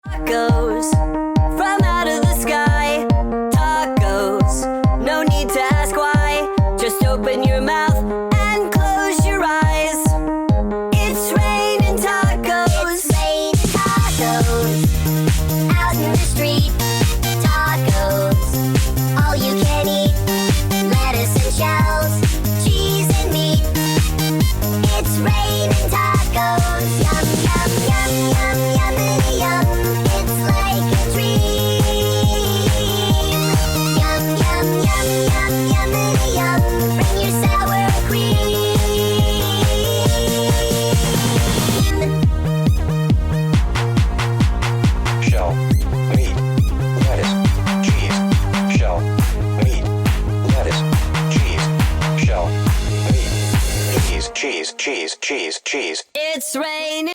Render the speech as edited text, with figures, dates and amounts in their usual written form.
Tacos from out of the sky. Tacos, no need to ask why. Just open your mouth and close your eyes. It's raining tacos. It's raining tacos out in the street. Tacos, all you can eat. Lettuce and shells, cheese and meat. It's raining tacos. Yum, yum, yum, yum, yummity yum. It's like a dream. Yum, yum, yum, yum, yummity yum. Bring your sour cream. Shell, meat, lettuce, cheese. Shell, meat, lettuce, cheese. Shell, meat, cheese, cheese, cheese, cheese, cheese.